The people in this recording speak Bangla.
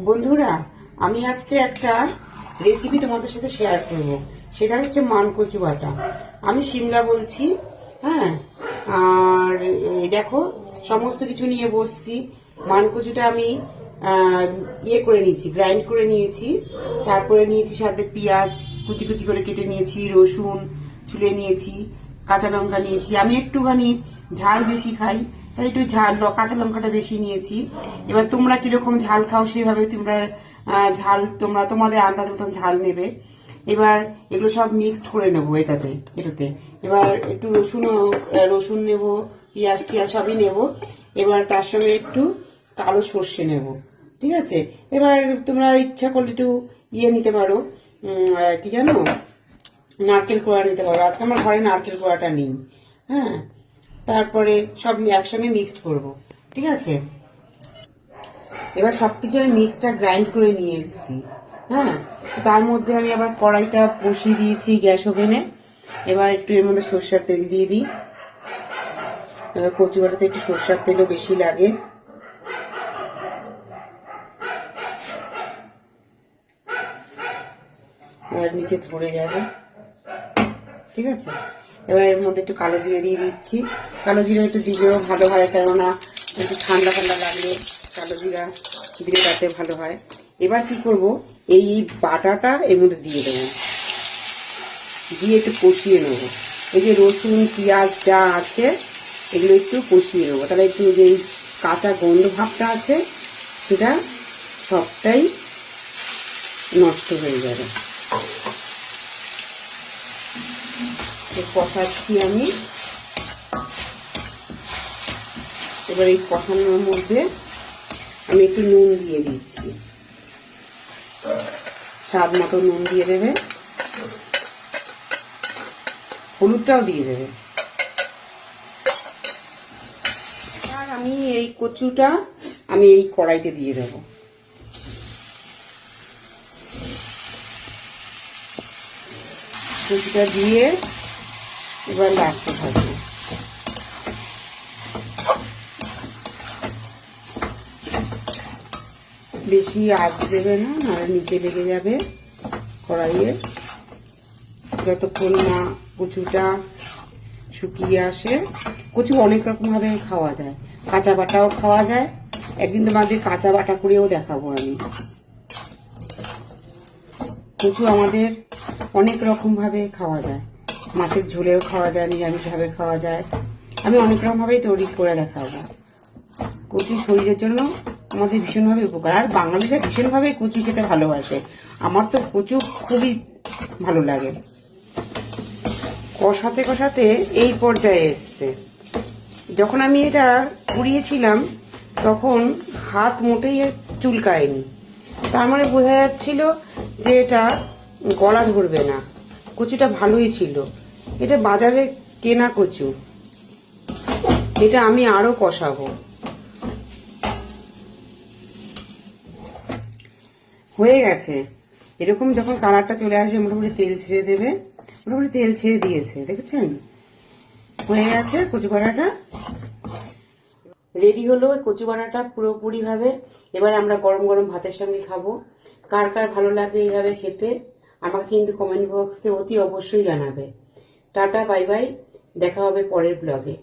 বন্ধুরা, আমি আজকে একটা রেসিপি তোমাদের সাথে শেয়ার করব। সেটা হচ্ছে মানকচু বাটা। আমি সিমলা বলছি। হ্যাঁ, আর দেখো সমস্ত কিছু নিয়ে বসছি। মানকচুটা আমি ইয়ে করে নিয়েছি, গ্রাইন্ড করে নিয়েছি। তারপরে নিয়েছি সাথে পেঁয়াজ কুচি কুচি করে কেটে নিয়েছি, রসুন ছুলে নিয়েছি, কাঁচা লঙ্কা নিয়েছি। আমি একটুখানি ঝাল বেশি খাই, তাই একটু কাঁচা লঙ্কাটা বেশি নিয়েছি। এবার তোমরা কিরকম ঝাল খাও সেভাবে তোমরা ঝাল তোমাদের আন্দাজ মতন ঝাল নেবে। এবার এগুলো সব মিক্সড করে নেবো এটাতে। এবার একটু রসুন নেব, পেঁয়াজ টিয়াজ সবই নেব। এবার তার সঙ্গে একটু কালো সর্ষে নেব। ঠিক আছে। এবার তোমরা ইচ্ছা করলে একটু ইয়ে নিতে পারো, কি জানো, নারকেল কোড়া নিতে পারো। আজকে আমার ঘরে নারকেল কোড়াটা নেই। হ্যাঁ, তারপরে সব একসঙ্গে মিক্সড করব। ঠিক আছে। এবার সবকিছু আমি মিক্সটা গ্রাইন্ড করে নিয়ে এসেছি। হ্যাঁ, তার মধ্যে আমি আবার কড়াইটা বসিয়ে দিয়েছি গ্যাস ওভেনে। এবার একটু এর মধ্যে সরষের তেল দিয়ে দিই। এবার কচু বাটাতে একটু সরষের তেলও বেশি লাগে। এবার নিচে ধরে যাবে। ঠিক আছে। এবার এর মধ্যে একটু কালো জিরে দিয়ে দিচ্ছি। কালো জিরে একটু দিলেও ভালো হয়, কেননা একটু ঠান্ডা ঠান্ডা লাগলে কালো জিরা দিলে তাতে ভালো হয়। এবার কি করব, এই বাটাটা এর মধ্যে দিয়ে দেবো, দিয়ে একটু কষিয়ে নেব। এই যে রসুন পেঁয়াজ যা আছে এগুলো একটু কষিয়ে নেবো, তাহলে একটু যে কাঁচা গন্ধ ভাবটা আছে সেটা সবটাই নষ্ট হয়ে যাবে। কষাচ্ছি আমি। এবার এই কষানোর মধ্যে আমি একটু নুন দিয়ে দিচ্ছি, স্বাদ মতো নুন দিয়ে দেবে, হলুদটাও দিয়ে দেবে। আর আমি এই কচুটা আমি এই কড়াইতে দিয়ে দেব। কচুটা দিয়ে এবার লাগতে থাকবে। বেশি আঁচ দেবে না, নাহলে নিচে লেগে যাবে কড়াইয়ে। যতক্ষণ না কচুটা শুকিয়ে আসে। কচু অনেক রকম ভাবে খাওয়া যায়, কাঁচা বাটাও খাওয়া যায়। একদিন তোমাদের কাঁচা বাটা করেও দেখাবো আমি। কচু আমাদের অনেক রকম ভাবে খাওয়া যায়, মাছের ঝোলেও খাওয়া যায়, নিরামিষ ভাবে খাওয়া যায়। আমি অনেক রকম ভাবেই তৈরি করে দেখাবো। কচু শরীরের জন্য আমাদের ভীষণভাবে উপকার, আর বাঙালিরা ভীষণভাবে কচু খেতে ভালোবাসে। আমার তো কচু খুবই ভালো লাগে। কষাতে কষাতে এই পর্যায়ে এসছে। যখন আমি এটা পুড়িয়েছিলাম তখন হাত মোটেই চুলকায়নি, তার মানে বোঝা যাচ্ছিল যে এটা গলা ধরবে না। কচুটা ভালোই ছিল। এটা বাজারে কেনা কচু, এটা আমি আরো কষাবো। হয়ে গেছে। এরকম যখন কালারটা চলে আসবে, মোটামুটি তেল ছেড়ে দেবে। মোটামুটি তেল ছেড়ে দিয়েছে, দেখেছেন? হয়ে গেছে কচু বাটাটা রেডি হলো। কচু বাটাটা পুরোপুরি ভাবে এবার আমরা গরম গরম ভাতের সঙ্গে খাবো। কার কার ভালো লাগবে এইভাবে খেতে আমাকে কিন্তু কমেন্ট বক্সে অতি অবশ্যই জানাবে। টাটা, বাই বাই, দেখা হবে পরের ব্লগে।